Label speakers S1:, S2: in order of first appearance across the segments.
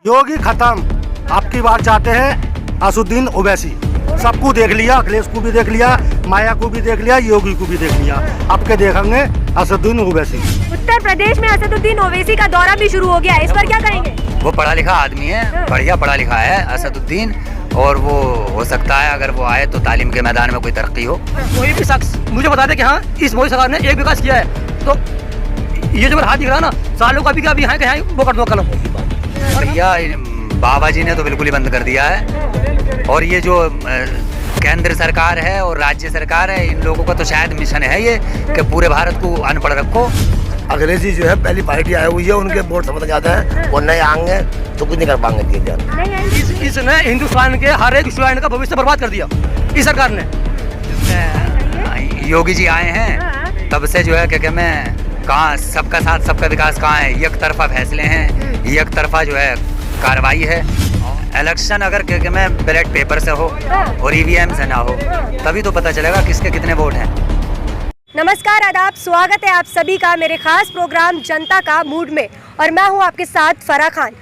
S1: योगी खत्म, आपकी बार चाहते हैं असदुद्दीन ओवैसी। सबको देख लिया, अखिलेश को भी देख लिया, माया को भी देख लिया, योगी को भी देख लिया, अब के देखेंगे असदुद्दीन ओवैसी।
S2: उत्तर प्रदेश में असदुद्दीन ओवैसी का दौरा भी शुरू हो गया है, इस पर क्या कहेंगे?
S3: वो पढ़ा लिखा आदमी है, बढ़िया पढ़ा लिखा है असदुद्दीन, और वो हो सकता है अगर वो आए तो तालीम के मैदान में कोई तरक्की हो।
S4: कोई भी शख्स मुझे बता दे कि हाँ इस मोदी सरकार ने एक विकास किया है, तो ये जो हाथ दिख रहा है ना, सालों का भी क्या अभी है वो कर दो कलम।
S3: भैया बाबा जी ने तो बिल्कुल ही बंद कर दिया है, और ये जो केंद्र सरकार है और राज्य सरकार है, इन लोगों का तो शायद मिशन है ये कि पूरे भारत को अनपढ़ रखो।
S5: अखिलेश जी जो है पहली पार्टी आई हुई है, उनके वोट समझ जाते हैं, वो नए आएंगे तो कुछ नहीं कर पाएंगे।
S4: इसने हिंदुस्तान के हर एक स्टूडेंट का भविष्य बर्बाद कर दिया इस सरकार ने।
S3: योगी जी आए हैं तब से जो है क्या मैं कहाँ सबका साथ सबका विकास कहाँ है, एक तरफा फैसले हैं, एक तरफा जो है कार्रवाई है। इलेक्शन अगर क्या मैं बैलेट पेपर से हो और ईवीएम से ना हो तभी तो पता चलेगा किसके कितने वोट हैं।
S2: नमस्कार, आदाब, स्वागत है आप सभी का मेरे खास प्रोग्राम जनता का मूड में, और मैं हूं आपके साथ फराह खान।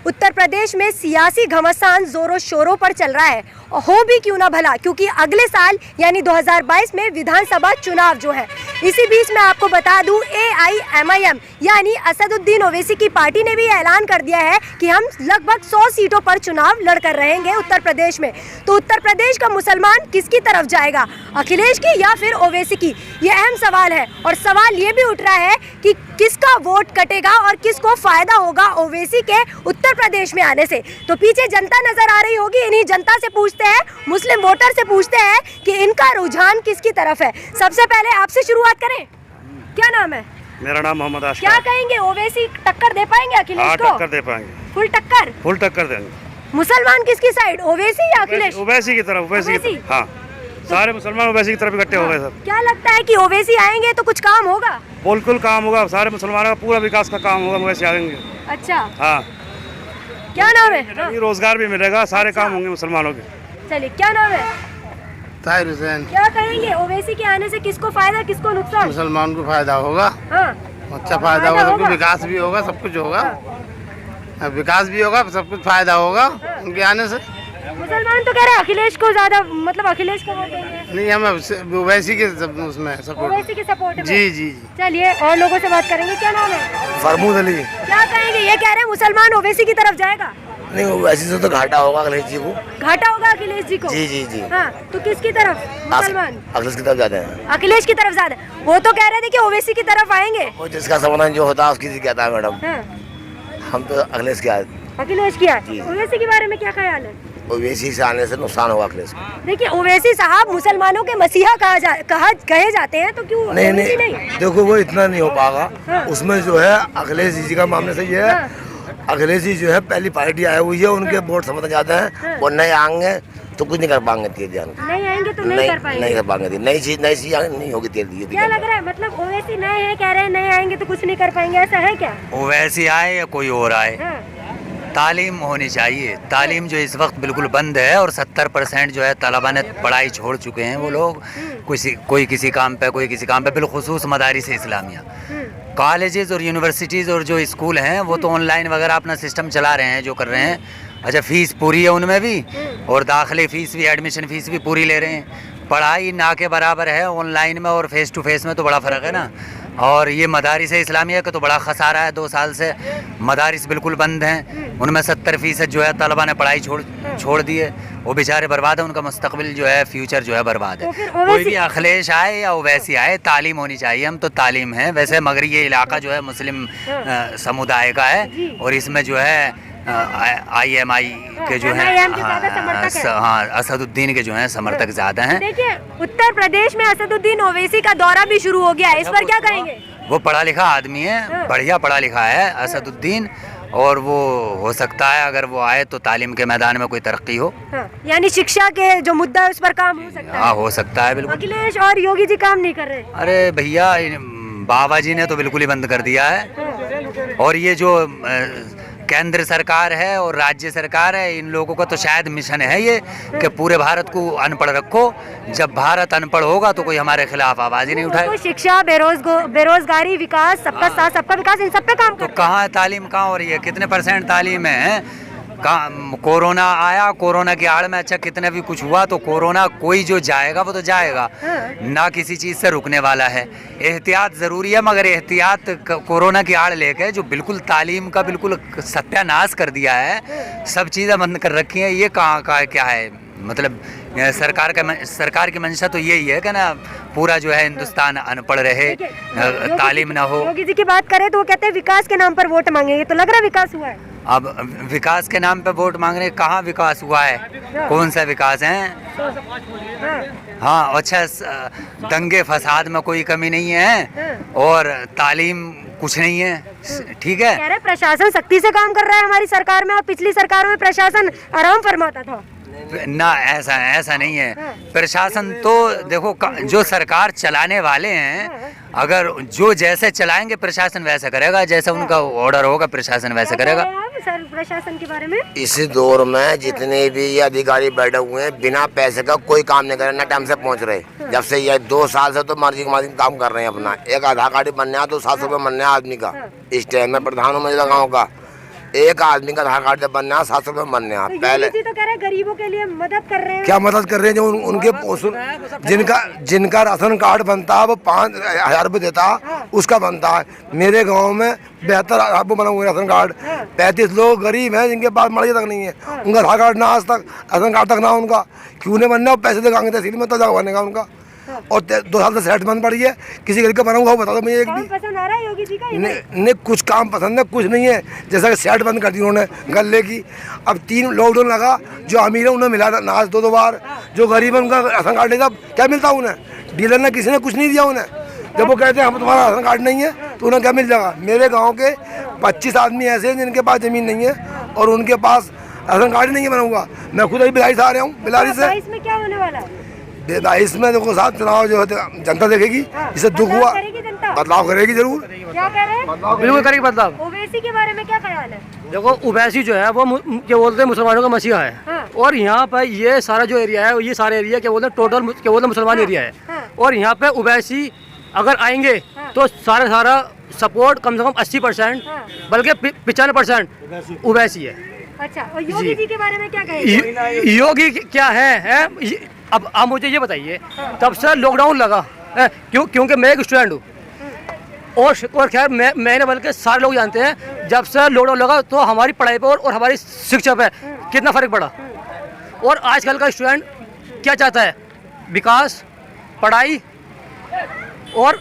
S2: उत्तर प्रदेश में सियासी घमासान जोरों शोरों पर चल रहा है, और हो भी क्यों ना भला, क्योंकि अगले साल यानी 2022 में विधानसभा चुनाव जो है। इसी बीच मैं आपको बता दूं, AIMIM यानी असदुद्दीन ओवैसी की पार्टी ने भी ऐलान कर दिया है कि हम लगभग 100 सीटों पर चुनाव लड़कर रहेंगे उत्तर प्रदेश में। तो उत्तर प्रदेश का मुसलमान किसकी तरफ जाएगा, अखिलेश की या फिर ओवैसी की, ये अहम सवाल है। और सवाल ये भी उठ रहा है कि किसका वोट कटेगा और किसको फायदा होगा ओवैसी के उत्तर प्रदेश में आने से। तो पीछे जनता नजर आ रही होगी, इन्हीं जनता से पूछते हैं, मुस्लिम वोटर से पूछते हैं कि इनका रुझान किसकी तरफ है। सबसे पहले आपसे शुरुआत करें, क्या नाम है?
S1: मेरा नाम मोहम्मद आशिफ।
S2: क्या कहेंगे, ओवैसी टक्कर दे पाएंगे अखिलेश को?
S1: टक्कर दे पाएंगे,
S2: फुल टक्कर?
S1: फुल टक्कर देंगे।
S2: मुसलमान किसकी साइड, ओवैसी या अखिलेश?
S1: ओवैसी की तरफ, ओवैसी। हाँ, सारे मुसलमान ओवैसी की तरफ इकट्ठे हो गए सब।
S2: क्या लगता है कि ओवैसी आएंगे तो कुछ काम होगा?
S1: बिल्कुल काम होगा, सारे मुसलमानों का पूरा विकास का काम होगा, ओवैसी आएंगे।
S2: अच्छा,
S1: हाँ,
S2: क्या नाम है?
S1: रोजगार भी मिलेगा, सारे काम होंगे मुसलमानों के।
S2: चलिए, क्या नाम है?
S5: ताहिर हुसैन।
S2: क्या कहेंगे, ओवैसी के आने से किसको फायदा किसको नुकसान?
S5: मुसलमान को फायदा होगा,
S2: हाँ,
S5: अच्छा फायदा होगा, सबको विकास भी होगा, सब कुछ होगा, विकास भी होगा, सब कुछ फायदा होगा उनके आने से।
S2: मुसलमान तो कह रहे हैं अखिलेश को ज्यादा, मतलब अखिलेश को वोट देंगे।
S5: नहीं, हम ओवैसी के उसमें सपोर्ट।
S2: ओवैसी के सपोर्ट में?
S5: जी जी।
S2: चलिए, और लोगों से बात करेंगे, क्या नाम है?
S5: फरमूद अली।
S2: क्या कहेंगे, ये कह रहे हैं मुसलमान ओवैसी की तरफ जाएगा?
S5: नहीं, ओवैसी से तो घाटा होगा अखिलेश जी को।
S2: घाटा होगा अखिलेश जी को?
S5: जी जी जी।
S2: हाँ, तो किसकी तरफ? मुसलमान
S5: अखिलेश की तरफ जाते हैं।
S2: अखिलेश की तरफ ज्यादा? वो तो कह रहे थे कि ओवैसी की तरफ आएंगे।
S5: वो जिसका समाधान जो होता है उसकी कहता है मैडम।
S2: हाँ,
S5: हम तो अखिलेश के
S2: अखिलेश की है। ओवैसी के बारे में क्या ख्याल है?
S5: ओवैसी से आने से नुकसान होगा अखिलेश को।
S2: देखिए, ओवैसी साहब मुसलमानों के मसीहा कहे जाते हैं, तो क्यों
S5: नहीं
S2: ओवैसी
S5: नहीं, देखो वो इतना नहीं हो पाएगा।
S2: हाँ।
S5: उसमें जो है अखिलेश जी का मामला सही है।
S2: हाँ।
S5: अखिलेश जी जो है पहली पार्टी आई हुई है, उनके वोट समझ जाते हैं, वो नए आएंगे तो कुछ नहीं कर पाएंगे। तेज
S2: नहीं आएंगे तो नहीं कर पाएंगे।
S5: नहीं कर पाएंगे, नई चीज नहीं होगी तेल दी।
S2: क्या लग रहा है, मतलब ओवैसी नए हैं, कह रहे हैं नहीं आएंगे तो कुछ नहीं कर पाएंगे, ऐसा है क्या?
S3: ओवैसी आए या कोई और आए,
S2: हाँ।
S3: तालीम होनी चाहिए। तालीम जो इस वक्त बिल्कुल बंद है, और 70% जो है तलबा ने पढ़ाई छोड़ चुके हैं वो लोग, कोई किसी काम पे, कोई किसी काम पे, बिलखुसूस मदारिस इस्लामिया, कॉलेजेस और यूनिवर्सिटीज़ और जो स्कूल हैं वो तो ऑनलाइन वगैरह अपना सिस्टम चला रहे हैं, जो कर रहे हैं। अच्छा, फीस पूरी है उनमें भी, और दाखिले फीस भी, एडमिशन फीस भी पूरी ले रहे हैं। पढ़ाई ना के बराबर है ऑनलाइन में और फेस टू फेस में, तो बड़ा फ़र्क है ना। और ये मदारिस इस्लामिया का तो बड़ा खसारा है, 2 साल से मदारिस बिल्कुल बंद हैं, उनमें 70% जो है तलबा ने पढ़ाई छोड़ दी है, वो बेचारे बर्बाद है, उनका मुस्तकबिल जो है, फ्यूचर जो है बर्बाद है। कोई भी अखिलेश आए या ओवैसी आए, तालीम होनी चाहिए। हम तो तालीम है वैसे, मगर ये इलाका जो है मुस्लिम समुदाय का है, और इसमें जो है IMI के जो है, हाँ, असदुद्दीन के जो है समर्थक ज्यादा हैं।
S2: देखिए, उत्तर प्रदेश में असदुद्दीन ओवैसी का दौरा भी शुरू हो गया है, इस पर क्या कहेंगे?
S3: वो पढ़ा लिखा आदमी है, बढ़िया पढ़ा लिखा है असदुद्दीन, और वो हो सकता है अगर वो आए तो तालीम के मैदान में कोई तरक्की हो।
S2: हाँ, यानी शिक्षा के जो मुद्दा है उस पर काम हो सकता है।
S3: हाँ, हो सकता है बिल्कुल।
S2: अखिलेश और योगी जी काम नहीं कर रहे?
S3: अरे भैया, बाबा जी ने तो बिल्कुल ही बंद कर दिया है, और ये जो केंद्र सरकार है और राज्य सरकार है, इन लोगों का तो शायद मिशन है ये कि पूरे भारत को अनपढ़ रखो। जब भारत अनपढ़ होगा तो कोई हमारे खिलाफ आवाज ही नहीं उठाए।
S2: तो शिक्षा, बेरोजगारी, विकास, सबका साथ सबका विकास, इन सब पे काम
S3: तो कहाँ है तालीम, कहाँ हो रही है? कितने % तालीम है? कोरोना आया, कोरोना की आड़ में अच्छा कितने भी कुछ हुआ तो कोरोना कोई जो जाएगा वो तो जाएगा, ना किसी चीज़ से रुकने वाला है। एहतियात ज़रूरी है, मगर एहतियात कोरोना की आड़ लेके जो बिल्कुल तालीम का बिल्कुल सत्यानाश कर दिया है, सब चीज़ें बंद कर रखी हैं, ये कहाँ का क्या है? मतलब सरकार की मंशा तो यही है कि ना पूरा जो है हिंदुस्तान अनपढ़ रहे, तालीम ना हो।
S2: योगी जी की बात करें तो वो कहते हैं विकास के नाम पर वोट मांगेंगे, तो लग रहा है विकास हुआ है?
S3: अब विकास के नाम पे वोट मांग रहे, कहाँ विकास हुआ है? कौन सा विकास है? हाँ अच्छा, दंगे फसाद में कोई कमी नहीं है और तालीम कुछ नहीं है, ठीक है।
S2: कह रहे प्रशासन सख्ती से काम कर रहा है हमारी सरकार में, और पिछली सरकार में प्रशासन आराम फरमाता था।
S3: ना, ऐसा नहीं है। प्रशासन तो देखो, जो सरकार चलाने वाले हैं, अगर जो जैसे चलाएंगे प्रशासन वैसा करेगा, जैसा उनका ऑर्डर होगा प्रशासन वैसा करेगा।
S2: सर प्रशासन के बारे में
S6: इस दौर में जितने भी ये अधिकारी बैठे हुए हैं, बिना पैसे का कोई काम नहीं कर रहे, ना टाइम से पहुंच रहे। जब से ये 2 साल से तो मर्जी काम कर रहे हैं अपना। एक आधार कार्ड बनना तो 700 रुपये बनना है आदमी का। इस टाइम में प्रधानमंत्री गाँव का एक आदमी का आधार कार्ड बनना है 700 रुपये बनने।
S2: तो
S6: पहले
S2: तो कह रहे हैं गरीबों के लिए मदद कर रहे हैं।
S7: क्या मदद कर रहे हैं? जो उनके जिनका राशन कार्ड बनता है वो 5,000 रुपये देता है, उसका बनता है। मेरे गांव में 72 वो बना हुआ राशन कार्ड। 35 लोग गरीब हैं जिनके पास मर्जी तक नहीं है, उनका आधार कार्ड ना आज तक, राशन कार्ड तक ना उनका। क्यों नहीं बनना? पैसे दिखाएंगे तहसील में तो बनेगा उनका। और 2 साल से सेट बंद पड़ी है, किसी गरीब का बना हुआ बता दो मुझे एक भी।
S2: पसंद आ रहा है योगी जी का?
S7: नहीं, कुछ काम पसंद है, कुछ नहीं है। जैसा कि सेट बंद कर दी उन्होंने गले की। अब 3 लॉकडाउन लगा, जो अमीर है उन्हें मिला नाज 2 बार, जो गरीब है उनका राशन कार्ड नहीं था, क्या मिलता उन्हें? डीलर ने किसी ने कुछ नहीं दिया उन्हें। जब वो कहते हैं हम तुम्हारा राशन कार्ड नहीं है तो उन्हें क्या मिल जाएगा? मेरे गाँव के 25 आदमी ऐसे हैं जिनके पास ज़मीन नहीं है और उनके पास राशन कार्ड ही नहीं है बना हुआ। मैं खुद अभी बिलारी से आ रहा हूँ, बिलारी से।
S2: इसमें क्या होने वाला है?
S7: इसमें देखो साथ चुनाव जो है जनता देखेगी, जिससे दुख हुआ बदलाव करेगी जरूर।
S2: क्या कह रहे हैं?
S4: बिल्कुल करेगी बदलाव।
S2: ओवैसी के बारे में क्या ख्याल है?
S4: देखो ओवैसी जो है वो क्या बोलते हैं, मुसलमानों का मसीहा है।
S2: हाँ।
S4: और यहाँ पर ये सारा जो एरिया है, ये सारा एरिया क्या बोलते हैं, टोटल क्या बोलते हैं, मुसलमान एरिया है।
S2: हाँ।
S4: और यहाँ पे ओवैसी अगर आएंगे तो सारा सपोर्ट कम से कम 80%, बल्कि 95% ओवैसी है।
S2: अच्छा, और योगी जी के बारे में क्या कहेंगे?
S4: योगी क्या है? अब आप मुझे ये बताइए, तब से लॉकडाउन लगा है, क्योंकि मैं एक स्टूडेंट हूँ और खैर मैंने बल्कि सारे लोग जानते हैं, जब से लॉकडाउन लगा तो हमारी पढ़ाई पर और हमारी शिक्षा पे कितना फ़र्क पड़ा। और आजकल का स्टूडेंट क्या चाहता है? विकास, पढ़ाई और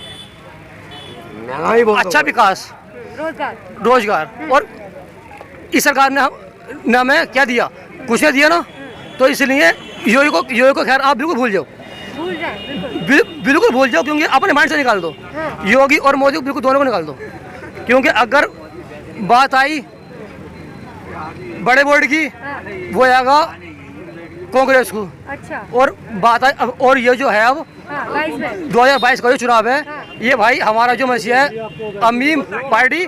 S4: अच्छा विकास, रोजगार। और इस सरकार ने हमें क्या दिया? कुछ नहीं दिया ना। तो इसलिए योगी को खैर आप बिल्कुल भूल जाओ, बिल्कुल भूल जाओ, क्योंकि अपने माइंड से निकाल दो। योगी और मोदी को बिल्कुल दोनों को निकाल दो, क्योंकि अगर बात आई बड़े बोर्ड की, वो आएगा कांग्रेस को। अच्छा। और बात आई और ये जो है अब 2022 का जो चुनाव है, ये भाई हमारा जो मसीहा है अमीम पार्टी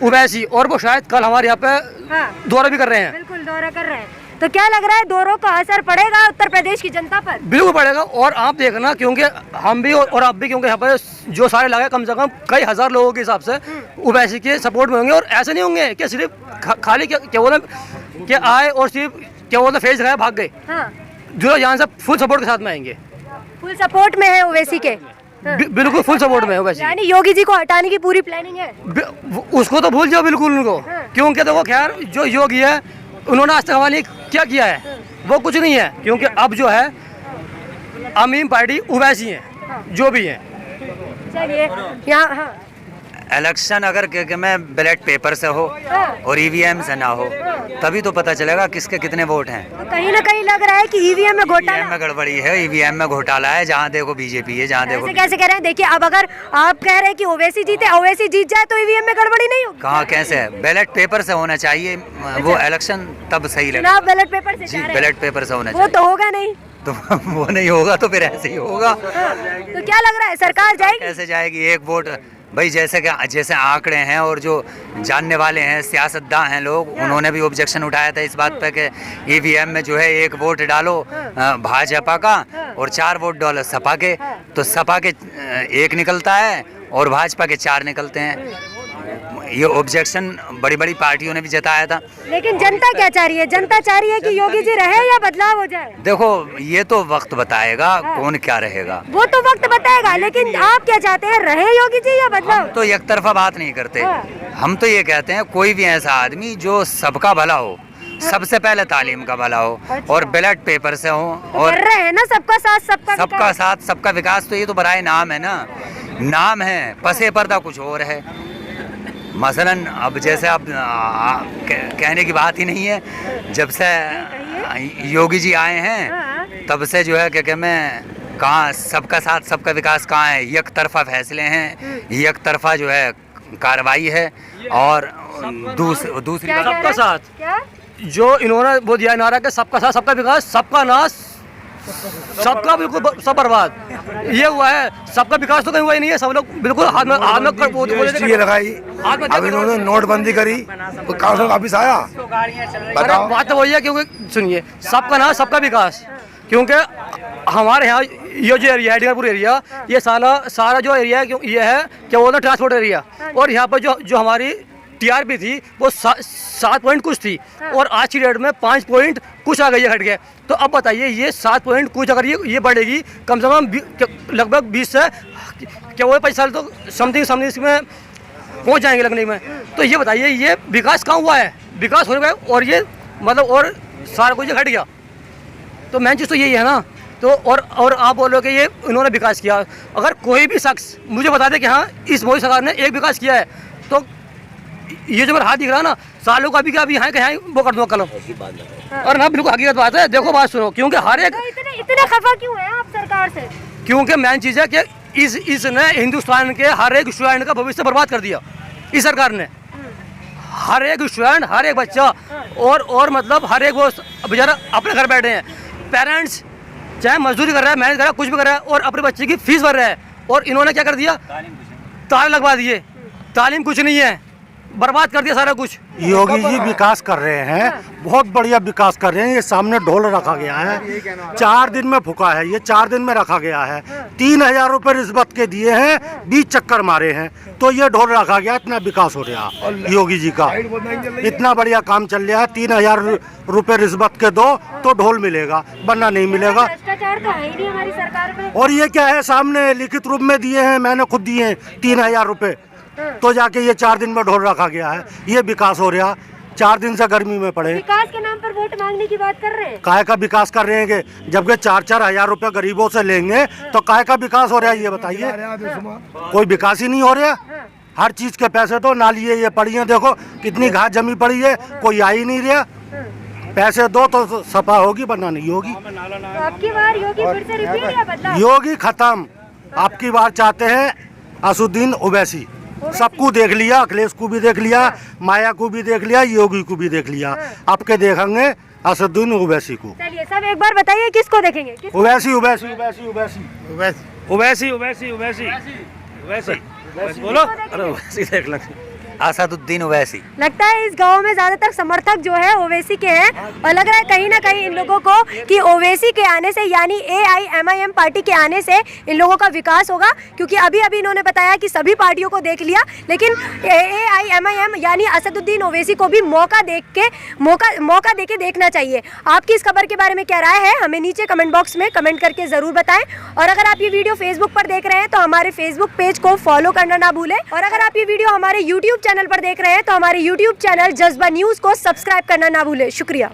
S4: ओवैसी, और वो शायद कल हमारे यहाँ पे दौरा भी कर रहे हैं।
S2: बिल्कुल दौरा कर रहे हैं। तो क्या लग रहा है, दौरों का असर पड़ेगा उत्तर प्रदेश की जनता पर?
S4: बिल्कुल पड़ेगा। और आप देखना, क्योंकि हम भी और आप भी, क्योंकि यहाँ पर जो सारे लगे कम से कम कई हजार लोगों के हिसाब से ओवैसी के सपोर्ट में होंगे। और ऐसे नहीं होंगे कि सिर्फ खाली क्या बोले कि आए और सिर्फ क्या बोलते फेस दिखाया भाग गए। जो यहाँ से फुल सपोर्ट के साथ में आएंगे।
S2: फुल सपोर्ट में है ओवैसी के?
S4: बिल्कुल फुल सपोर्ट में है ओवैसी।
S2: यानी योगी जी को हटाने की पूरी प्लानिंग है?
S4: उसको तो भूल जाओ बिल्कुल उनको, क्योंकि देखो खैर जो योगी है उन्होंने आज तक हमारे लिए क्या किया है? वो कुछ नहीं है, क्योंकि अब जो है अमीम पार्टी ओवैसी है, जो भी है।
S2: चलिए यहाँ, हाँ।
S3: इलेक्शन अगर में बैलेट पेपर से हो और ईवीएम से ना हो, तभी तो पता चलेगा किसके कितने वोट हैं।
S2: तो कहीं ना कहीं लग रहा है कि ईवीएम में घोटाला,
S3: ईवीएम में गड़बड़ी है, ईवीएम में घोटाला है। जहाँ देखो बीजेपी है, जहाँ देखो।
S2: कैसे कह रहे हैं? देखिए, अब अगर आप कह रहे हैं कि ओवैसी जीते, ओवैसी जीत जाए तो ईवीएम में गड़बड़ी नहीं होगी?
S3: कहाँ कैसे है? बैलेट पेपर से होना चाहिए वो इलेक्शन, तब सही लगेगा।
S2: बैलेट पेपर से?
S3: जी, बैलेट पेपर से होना
S2: वो
S3: चाहिए।
S2: तो होगा नहीं।
S3: तो वो नहीं होगा तो फिर ऐसे ही होगा।
S2: तो क्या लग रहा है, सरकार जाएगी?
S3: कैसे जाएगी? एक वोट भाई, जैसे आंकड़े हैं और जो जानने वाले हैं, सियासतदान हैं लोग, उन्होंने भी ऑब्जेक्शन उठाया था इस बात पे कि ईवीएम में जो है 1 वोट डालो भाजपा का और 4 वोट डालो सपा के, तो सपा के 1 निकलता है और भाजपा के 4 निकलते हैं। ये ऑब्जेक्शन बड़ी बड़ी पार्टियों ने भी जताया था।
S2: लेकिन जनता क्या चाह रही है? जनता चाह रही है कि योगी जी रहे या बदलाव हो जाए।
S3: देखो ये तो वक्त बताएगा कौन क्या रहेगा।
S2: वो तो वक्त बताएगा, लेकिन आप क्या चाहते हैं, रहे योगी जी या बदलाव?
S3: तो एक तरफा बात नहीं करते। हम तो ये कहते हैं कोई भी ऐसा आदमी जो सबका भला हो, सबसे पहले तालीम का भला हो और बैलेट पेपर से हो और
S2: कर रहे हैं ना सबका साथ
S3: सबका साथ सबका विकास। तो ये तो बराए नाम है ना, नाम है, पसे पर्दा कुछ और है। मसलन अब जैसे अब कहने की बात ही नहीं है, जब से योगी जी आए हैं तब से जो है क्या मैं कहाँ सबका साथ सबका विकास कहाँ है। एक तरफा फैसले हैं, एक तरफा जो है कार्रवाई है और दूसरी
S2: क्या
S4: सबका साथ
S2: क्या?
S4: जो इन्होंने वो दिया नारा के सबका साथ सबका विकास, सबका नाश, सबका बिल्कुल सब बर्बाद, ये हुआ है। सबका विकास तो कहीं हुआ ही नहीं है। सब लोग बिल्कुल हाथ में
S7: ये लगाई, अब इन्होंने नोटबंदी करी तो काउंसिल ऑफिस आया। बताओ
S4: बात तो वही है, क्योंकि सुनिए सबका नाश सबका विकास, क्योंकि हमारे यहाँ ये जो एरिया है डीगरपुर एरिया, ये सारा जो एरिया है ये है क्या बोलते हैं ट्रांसपोर्ट एरिया। और यहाँ पर जो हमारी टीआरपी थी वो 7 पॉइंट कुछ थी और आज की डेट में 5 पॉइंट कुछ आ गई है, घट गया। तो अब बताइए ये 7 पॉइंट कुछ अगर ये बढ़ेगी कम से कम लगभग 20 से क्या वो 25 साल तो समथिंग इसमें पहुँच जाएंगे लगने में। तो ये बताइए ये विकास कहाँ हुआ है? विकास होने का और ये मतलब और सारा कुछ घट गया। तो मेन चीज़ तो यही है ना। तो और आप बोलो कि ये इन्होंने विकास किया, अगर कोई भी शख्स मुझे बता दे कि हाँ इस मोदी सरकार ने एक विकास किया है, तो ये जो मेरा हाथ दिख रहा है ना, सालों का भी क्या अभी यहाँ के यहाँ वो कर दूंगा कलम। और ना बिल्कुल हकीकत बात है। देखो बात सुनो, क्योंकि हर एक
S2: इतने खफा क्यों है आप सरकार से?
S4: क्योंकि मेन चीज़ है कि इसने हिंदुस्तान के हर एक स्टूडेंट का भविष्य बर्बाद कर दिया। इस सरकार ने हर एक स्टूडेंट, हर एक बच्चा और मतलब हर एक वो बेचारा अपने घर बैठे हैं। पेरेंट्स चाहे मजदूरी कर रहा है, मेहनत कर रहा है, कुछ भी कर रहा है और अपने बच्चे की फीस भर रहा है, और इन्होंने क्या कर दिया? ताले लगवा दिए। तालीम कुछ नहीं है, बर्बाद कर दिया सारा कुछ।
S1: योगी जी विकास कर रहे हैं, बहुत बढ़िया विकास कर रहे हैं। ये सामने ढोल रखा गया है, 4 दिन में फूका है, ये 4 दिन में रखा गया है। 3000 रुपए रिश्वत के दिए हैं, 20 चक्कर मारे हैं, तो ये ढोल रखा गया। इतना विकास हो रहा योगी जी का, इतना बढ़िया काम चल रहा है। 3000 रुपए रिश्वत के दो तो ढोल मिलेगा, वरना नहीं मिलेगा।
S2: भ्रष्टाचार तो है ही नहीं हमारी सरकार में।
S1: और ये क्या है, सामने लिखित रूप में दिए हैं, मैंने खुद दिए हैं 3000 रुपए, तो जाके ये 4 दिन में ढोल रखा गया है। ये विकास हो रहा, 4 दिन से गर्मी में पड़े।
S2: विकास के नाम पर वोट मांगने की बात कर रहे हैं।
S1: काय का विकास कर रहे हैं? जबकि 4-4 हजार रुपए गरीबों से लेंगे तो काय का विकास हो रहा है? ये बताइए, कोई विकास ही नहीं हो रहा। हर चीज के पैसे तो नालिए ये पड़ी है, देखो कितनी घास जमी पड़ी है, कोई आ ही नहीं रहा। पैसे दो तो सफा होगी, वरना नहीं होगी।
S2: तो आपकी बार योगी फिर से रिपीट या बदलाव?
S1: योगी खत्म, आपकी बार चाहते हैं असदुद्दीन ओवैसी। सबको देख लिया, अखिलेश को भी देख लिया, माया को भी देख लिया, योगी को भी देख लिया, आपके देखेंगे असदुद्दीन ओवैसी को।
S2: चलिए सब एक बार बताइए किसको देखेंगे?
S1: ओवैसी ओवैसी ओवैसी ओवैसी
S4: ओवैसी ओवैसी ओवैसी ओवैसी बोलो, अरे ओवैसी देख लो।
S3: असदुद्दीन ओवैसी।
S2: लगता है इस गांव में ज्यादातर समर्थक जो है ओवैसी के हैं, और लग रहा है कहीं ना कहीं इन लोगों को कि ओवैसी के आने से यानी AIMIM पार्टी के आने से इन लोगों का विकास होगा। क्योंकि अभी इन्होंने बताया कि सभी पार्टियों को देख लिया, लेकिन AIMIM यानी असदुद्दीन ओवैसी को भी मौका देके देखना चाहिए। आपकी इस खबर के बारे में क्या राय है, हमें नीचे कमेंट बॉक्स में कमेंट करके जरूर बताएं। और अगर आप ये वीडियो फेसबुक पर देख रहे हैं तो हमारे फेसबुक पेज को फॉलो करना ना भूलें, और अगर आप ये वीडियो हमारे यूट्यूब चैनल पर देख रहे हैं तो हमारे YouTube चैनल जज्बा न्यूज़ को सब्सक्राइब करना ना भूलें। शुक्रिया।